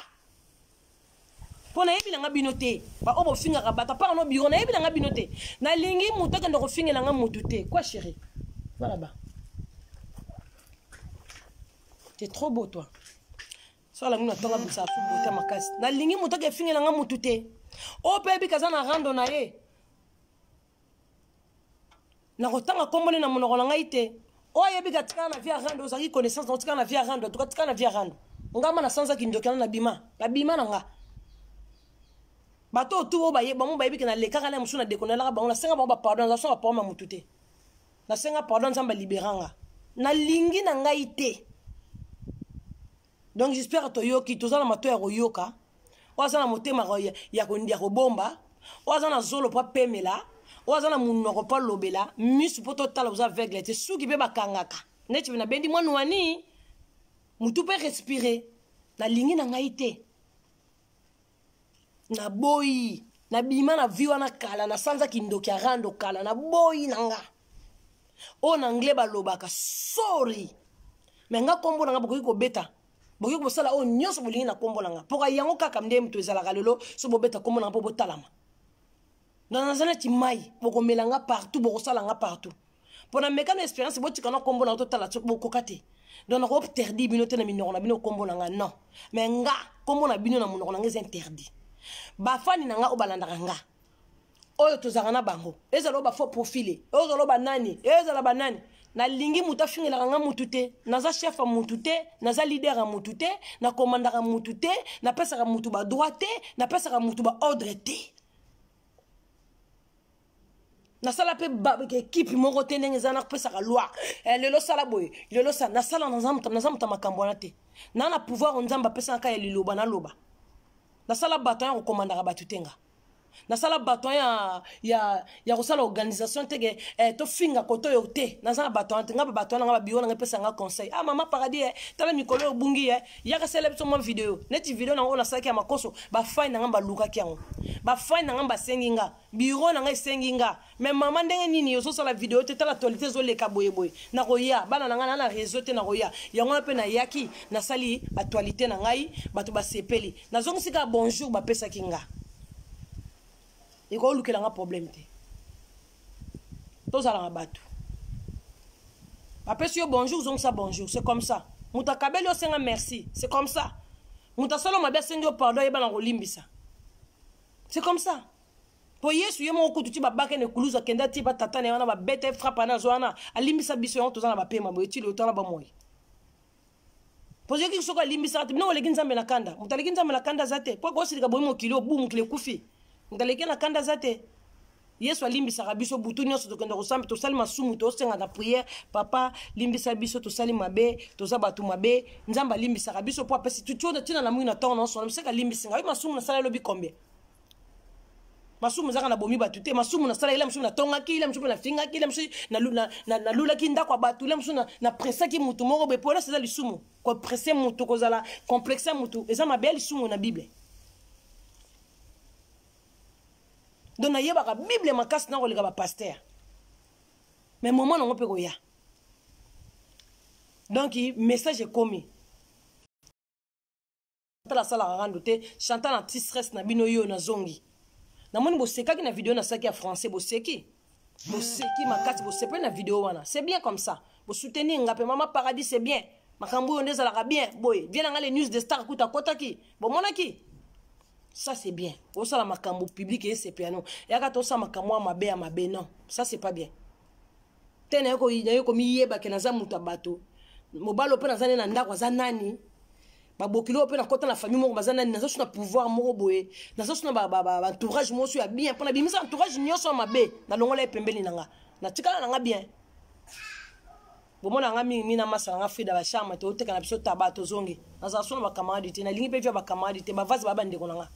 Pona yebi nga binoté, ba obo finga ka bata pas no biro na yebi nga binoté. Na lingi mutoke ndoko fingela nga mututé. Quoi chérie? Va là-bas. T'es trop beau toi. So la muna tonga bisa su bote makasi. Na lingi muto ke fingela nga mutu te. O pebi kaza na rando na ye. Na kotanga kombole na monoko na ngai te. O yebi katika na via rando ozaki connaissance na tika na via rando, to katika na via rando. Ngama na sanza kindokana na bima. Na bima na nga. Bato tu o ba ye ba mo ba yebi ke na lekaka na musu na dekonela ba on la senga ba pardon la so ba pardon mutu te. Na senga pardon zamba liberanga. Na lingi na ngai te. Donc j'espère que yoki tozana mato ya koyoka wazana motema ya kondia ko bomba wazana zolo pa pemela wazana munoko pa lobela misu poto tala uza aveugle te suki be bakangaka neti na bendi mwana wani mutu pe respirer na lingi na ngai te na boyi na bima na viwa na kala na sanza kindoki ya rando kala na boyi nanga o na anglais balobaka sorry menga kombo nanga bokoki ko beta boki ko sala o nyoso bolingi na kombo nanga poka yango kaka mde mtu ezala kalelo so bobeta kombo nanga po botalama na zana ti mai boko melanga partout boko sala nga partout pona mekana expérience botika na kombo nanga to tala to boko kate donc na ko interdit bino te na minoko na bino kombo nanga non mais nga kombo na bino na monoko nanga c'est interdit ba fani nanga o balanda nga oyo tozaka na bango ezalo ba faux profilé ezalo ba nani ezalo ba nani na lingi muta fingela nga mutute naza chef a mutute naza leader a mutute na commandant a mutute na pesa ka mutu ba droite na pesa ka mutu ba ordre te na sala pe ba équipe moko te ndenge za na pesa ka loi lelo sala boy lelo sa na sala na zamuta makambo na te na pouvoir onzamba pesa ka ya liloba na loba na sala baton ya commandant ba tutenga na sala baton ya kosala organisation tege to finga koto yo te na sala baton nga baton nga biyo nga pesa nga conseil ah mama paradis tala mikolo bungi ya ka célèbre mon vidéo neti vidéo na ona saki ya makoso ba fine nga ba luka kiango ba fine nga ba senginga biro na nga senginga mais mama ndenge nini yo so sala vidéo te tala actualité zo leka boye boye na koya bana nga na réseau te na koya yango pe na yaki na sali actualité na ngai bato ba sepeli na zongi sika bonjour ba pesa kinga. Et quand on a un problème, tous allons abattre. Après, si bonjour, on ça bonjour, c'est comme ça. Mouta kabelo senga merci, c'est comme ça. Mouta solo ma besengo pardon et balango limbisa. C'est comme ça. Pour yesu yemo okutu ti babaka ne kuluza kenda ti ba tata ne wana ba bete frappa na zoana alimbisa biso on tozana ba pema bo etili otala ba moyi. Pour yeki soka limbisa no le kinza na kanda. Mouta le kinza na kanda zate. Pour ko sirika boimo kilo bu mukle kufi. Ngaleke na kanda zate yesu alimbisa biso butu nyonso tokenda kosambi tosali masumu tosenga na prière papa limbisa biso tosali mabe toza batu mabe nzamba limbisa biso po apesi tutuona tina na mwina tongo non sona mseka limbisa ngai masumu na sala lobi combien masumu zaka na bomi batu te masumu na sala ile msumu na tonga ki ile msumu na finga ki ile msumu na lula ki ndako batu ile msumu na pressa ki mutu moko be pola c'est lisumu ko presser mutu ko zala complexe mutu eza mabe lisumu na bible. Donc na yeba ka bible makasi na ko leka ba pasteur mais moment non peut koya donc message est commis la sala rando te chantant na petit stress na bino yo na zongi na moni bo seka ki na vidéo na saki ya français bo seki makasi bo sepe na vidéo wana c'est bien comme ça bo soutenir ngape mama paradis c'est bien makambu yo ndeza la bien boy viens nga les news de star kuta kotaki bo monaki. Ça c'est bien. Au ça la makambo public et c'est piano. Et quand on ça makambo à mabe non. Ça c'est pas bien. Tena yoko yeba ke naza muta bato. mobalo pe nazane na ndako za nani ba bokilo pe na kota na famille moko bazana nani nazo na pouvoir moko boye nazo na ba entourage mo so ya bien pona bimisa entourage nyonso mabe na longola pembeli nanga na tikala nanga bien bomona nga mingi na masala nga Frida ba charme te oteka na biso taba to zongi nazo sona ba camarade te na lingi pe via ba camarade te ba vaze ba ndeko nanga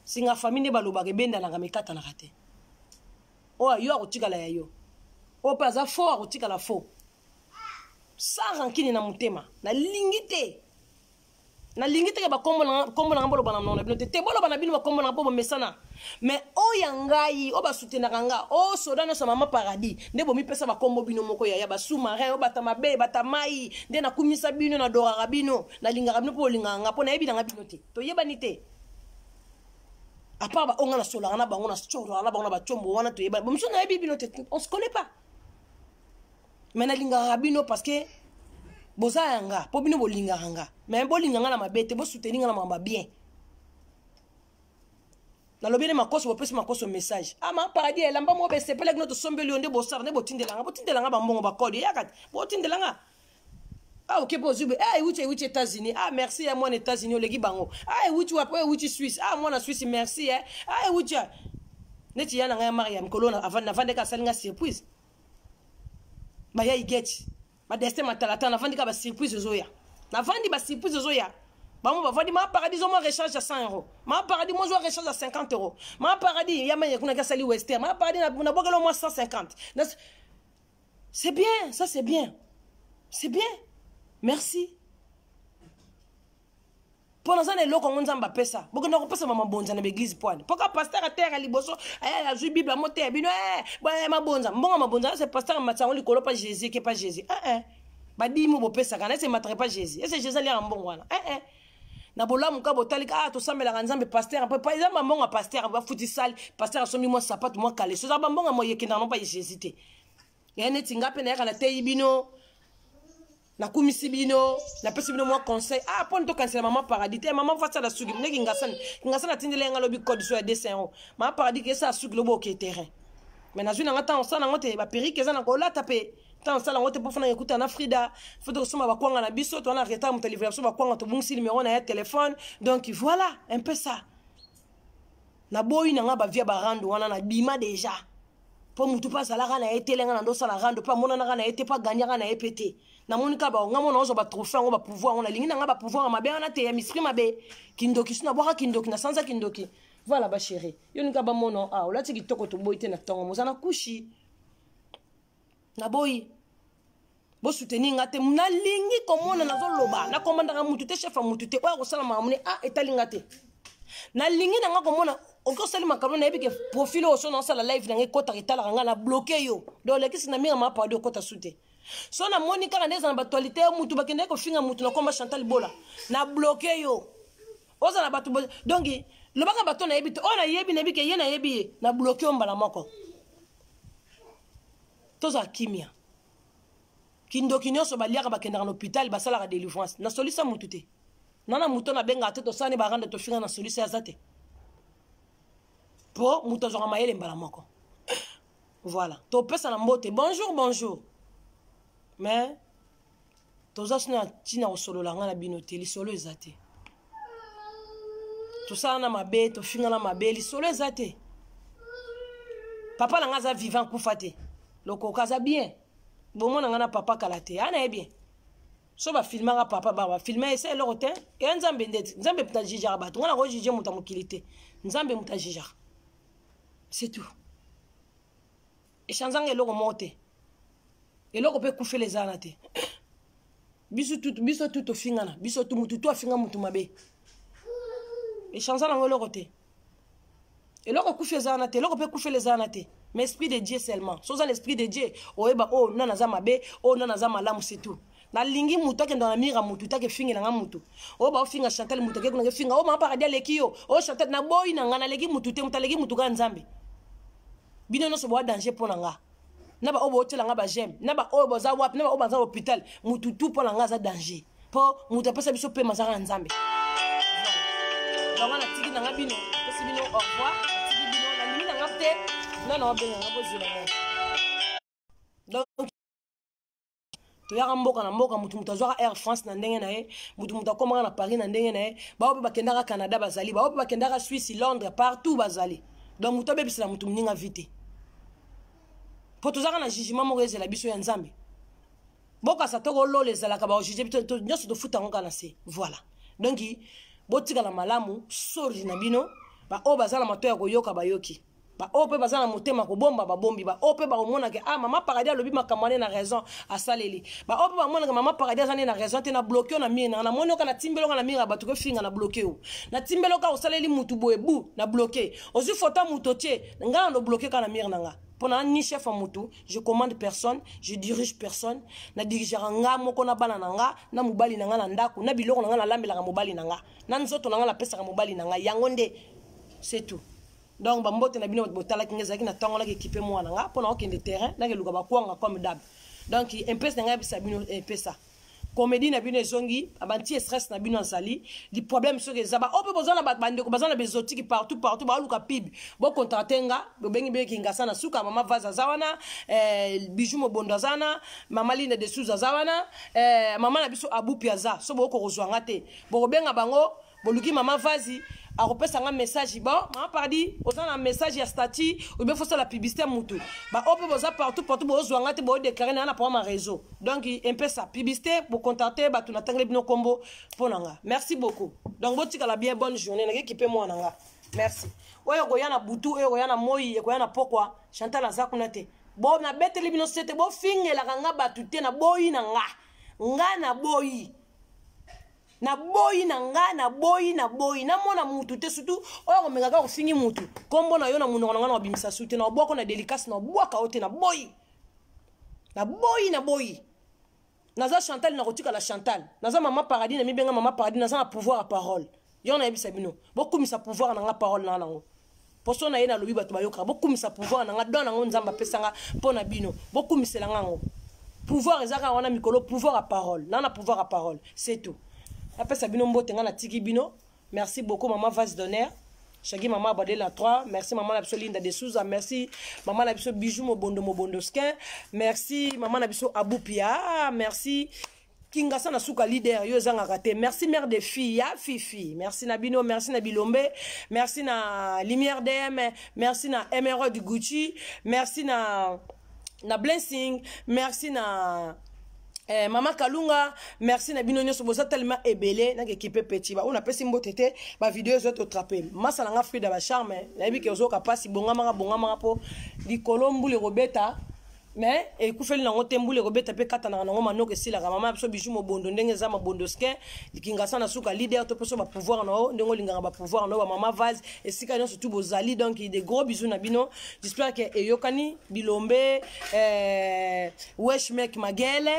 singa famille baloba ke benda nanga mekata na kate o yo akotikala ya yo o pa za fo akotikala fo sans rancune na mutema na lingite ke ba kombo na ngambolo bana nona bino te bolo bana bino ba kombo na po mesana mais o yangai o ba soutenaka nga o sodana sa mama paradis nde bo mi pesa ba kombo bino moko ya ba sous-marin o bata mabe bata mai nde na kumisa bino na doraka bino na lingaka bino po linganga po na yebi na bino te to yebani te à part ba onga na solana na bango na choro na bango na ba chombo wana to yebani bo miso na yebi bino te on se connaît pas mais na lingaka bino parce que boza yanga po bino bolingaka nga mais bolinganga na mabete bo soutenir na mama bien na lobele makoso bo pesi makoso message ma paradis elamba mo be sepele gno to sombeli onde bo sar ne bo tindelanga ba mbongo ba kodi yakati bo tindelanga ok po zube uchi États-Unis merci à moi en États-Unis olegi bango uchi wa uchi Suisse moi na Suisse merci uchi neti yana nga Mariam kolona avant na vande ka salinga surprise ba ya igeti ba destin matalata na vandi ka ba surprise zoya na vandi ba surprise zoya ba mo ba vandi ma paradis mo recharge à 100 €, ma paradis mo zo recharge à 50 €, ma paradis ya manye kuna ka sali western, ma paradis na bogalo mo 150. C'est bien, ça c'est bien, merci. Pour nous les locaux on zamba pesa boko na ko pesa mama bonza na église poane poka pasteur a terre liboso aya ju bible mote bino ba ma bonza mbonga mabonza c'est pasteur matsango likolo pas Jésus qui pas Jésus ba di mo bo pesa kana c'est matre pas Jésus et c'est Jésus ali mbongo wana na bolamu ka botali to samela nzambe pasteur pas par exemple mbonga pasteur ba futi sale pasteur somi mo sapato mo kale so za mbonga mo yekina non pas Jésus te ya neti ngape na kana te bino na kumisi bino na pesi bino moi conseil pon to cancela maman paradis te maman fa ça la sugi ngi ngasana tindele nga lobi code so ya 200 €. Maman paradis ke ça sugi lobo ke terrain mais na zuna ngata on sana ngote ba perike za na ko la taper tant ça la ngote pour fana écouter na Frida faut to soma ba kwanga na biso to na retard mo livrer so ba kwanga to bungsi numéro na ya téléphone donc voilà un peu ça na boyi na nga ba via ba rando wana na bima déjà pour mutu pas ça la na etelenga na ndo ça la rando pas mona na ete pas gagner na epete na monika ba ngamo na ozo ba trophée on ba pouvoir on a lingi na ba pouvoir ma bien na te ya misri mabe kindoki suna boka kindoki na sanza kindoki voilà ba chérie yo nika ba mono ola tiki toko to boy te na tongo mozana kushi na boy bo soutenir ngate na lingi komona na zoloba na komanda nga mutu te chef mutu te o ko sala mamune etalinga te na lingi na nga komona encore sali makalo na ebike profil o so na sala live na ngekota kitala nga na bloquer yo do le kisi na minga ma pa de kota sute so na monika na ndeza na batualité mutu bakende ko finga mutu na komba Chantal Bola na bloquer yo oza na batu donc le baka bato na ebite ona yebi na bike ye na yebi na bloquer yo mbala moko toza kimia kindoki nyonso baliaka bakenda na hôpital basala délivrance na solisa mutu te nana muto na benga te to sani ba randa to finga na solisa azate po muto zonga mayele mbala moko voilà to pesa na mbote bonjour mais toza sina tina osolola nga na bino te lisolo ezate to sala na mabe to finga na mabe lisolo ezate papa na nga za vivant kufa te loko kaza bien bomona nga na papa kala te ana bien so ba filmanga papa ba filmer ese le rotin et nzambe ndeti nzambe puta jija ba ngana ko jije muta mukilite nzambe muta jija c'est tout et chanzanga eloko mote eloko pe kufe les anate biso tout to fingana biso tout mutu to afinga mutu mabe et chanzanga eloko te eloko kufe les anate eloko pe kufe les anate mais esprit de Dieu seulement soza l'esprit de Dieu oyeba nana za mabe nana za malamu c'est tout na lingi mutu akenda na mira mutu take fingi na mutu ba finga Chantal mutu ke kuna ke finga ma paradis lekio Chantal na boy na ngana legi mutu te mutalegi mutu ga nzambe bino no so bo danger pona nga na ba hôtel nga ba j'aime na ba za wap na ba za hôpital mutu tout pona nga za danger po mutu pesa biso pe mazara nzambe voilà na tiki na nga bino pesi bino au revoir tiki bino na limi na nga te. Non, ben, on va poser la main. Donc, to ya mboka na mboka mutu mutazwa Air France na ndenge na ye mutu mutakoma na Paris na ndenge na ye ba ope bakendaka Canada bazali ba ope bakendaka Suisse Londres partout bazali donc mutu bebisela mutu mninga vite po tozaka na jugement moko ezela biso ya nzambe boka sa toko lo les alaka ba juger bito nyoso to futa ngoka na se voilà donc botika la malamu sori na bino ba o bazala matoya koyoka bayoki ba ope bazala motema ko bomba ba bombi ba ope ba omona ke mama paradis lobi makamane na raison asaleli ba ope ba mona ke mama paradis zane na raison te na bloquer na mire na moni ka na timbelo ka na mire ba to ko finga na bloquer o na timbelo ka osaleli mutu boebu na bloquer ozu fota mutotie nga no bloquer ka na mire nanga pona ni chef a mutu je commande personne je dirige personne na diriger nga moko na bana nanga na mobali nanga na ndako na biloko nanga na lambela ka mobali nanga na nzoto nanga la pesa ka mobali nanga yango nde c'est tout. Donc ba mbote na bino botala kinga ki na tango la équipe moi nga pona okende terrain na ke luka ba kwanga comme d'hab. Donc impesa nga bisa bino impesa. Comédie na bino ezongi abanti stress na bino azali di problème sur les aba ope bozana ba bande ko bazana bezotiki partout ba luka pib bo contratenga bo bengi be kinga sana suka mama vaza zawana bijou mo bondazana mama line de sous zawana mama na biso abu piaza so bo ko rozwanga te bo benga bango boluki mama vazi a repesa nga message bon mama pardi ozana message ya statut ou bien faut ça la publicité mutu ba ope boza partout bo zwanga te bo déclarer na pour ma réseau donc un peu ça publicité pour contacter ba tu natangle bino kombo ponanga merci beaucoup donc botika la bien bonne journée na équipe moi nanga merci oyo goyana butu oyo goyana moyi e goyana pokwa Chantal azakuna te bo na beteli bino sete bo fingela nga batu te na boyi na nga na boyi na boyi na nga na boyi na mona mutu te surtout oyo mengaka ko fingi mutu kombo na yo na munongo na bimisa sute na boko na délicace na boka ote na boyi naza Chantal na kotika la Chantal naza mama paradis na mibenga mama paradis naza na pouvoir à parole yo na yebisa bino beaucoup misa pouvoir na nga parole na nango poso na ye na lobi bato bayoka beaucoup misa pouvoir na nga don na ngo nzamba pesanga pona bino beaucoup misela ngango pouvoir ezaka wana mikolo pouvoir à parole na pouvoir à parole c'est tout. Après Sabino Mbote nga na tiki bino. Merci beaucoup maman Vase d'honneur. Chagi maman Abadé la 3. Merci maman la biso Linda de Souza. Merci maman la biso Bijou Mobondo Skin. Merci maman la biso Aboupia. Merci Kingasa na suka leader yo zanga raté. Merci mère des filles ya Fifi. Merci na bino, merci na Bilombe. Merci na Lumière DM. Merci na Emerald du Gucci. Merci na Blessing. Merci na Mama Kalunga, merci na bino nyoso boza tellement ebelé na équipe petit ba on a pesi mbotete ba vidéo zo to trapper masa nga Frida ba charme na bi ke zo ka pasi bonga manga po di kolombu le robeta mais et kufeli na ngotembu le robeta pe kata na ngo manoko sila ka mama biso bijou mo bondo ndenge za mabondo skin likinga sana suka leader to peso ba pouvoir na o ndenge linga ba pouvoir na ba mama vase et sika nyo surtout bozali donc des gros bisous na bino j'espère que eyokani Bilombe wesh mec magele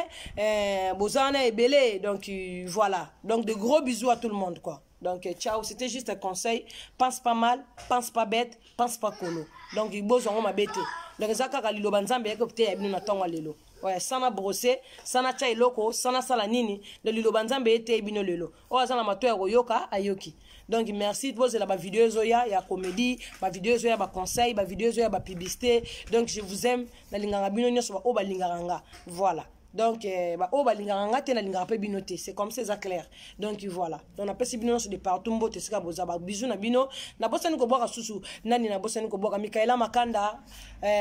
bozana ebele donc voilà donc de gros bisous à tout le monde quoi. Donc ciao, c'était juste un conseil, pense pas mal, pense pas bête, pense pas colo. Donc il bozo ma bête. Donc ça ka lilo banzambe yako pete ya bino na tonga lelo. Ouais, sana brosser, sana chai loko, sana sala nini, de lilo banzambe ete bino lelo. O azana mato ya yoka ayoki. Donc merci de poser la vidéo zoya ya comédie, ma vidéo zoya ba conseil, ma vidéo zoya ba publicité. Donc je vous aime na linganga bino nyoso ba o ba linganga. Voilà. Donc o ba linganga te na linganga pe binoté, c'est comme ça clair. Donc voilà. Donc on appelle ces bino de partout mbote sika boza ba bisou na bino. Na bossa ni ko boka susu, nani na bossa ni ko boka Mikaela Makanda,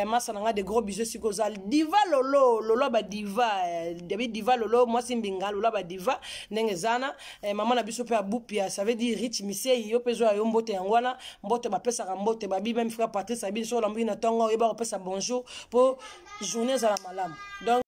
masa nga de gros bisous siko zal diva lolo ba diva, David diva lolo moi simbinga lolo ba diva ndenge zana, maman na biso pe abupia, ça veut dire rich misei yo pezo ya mbote yangwana, mbote ba pesa ka mbote ba bi même frère Patrice abi so la mbina tongo yeba ko pesa bonjour pour journée za la malam. Donc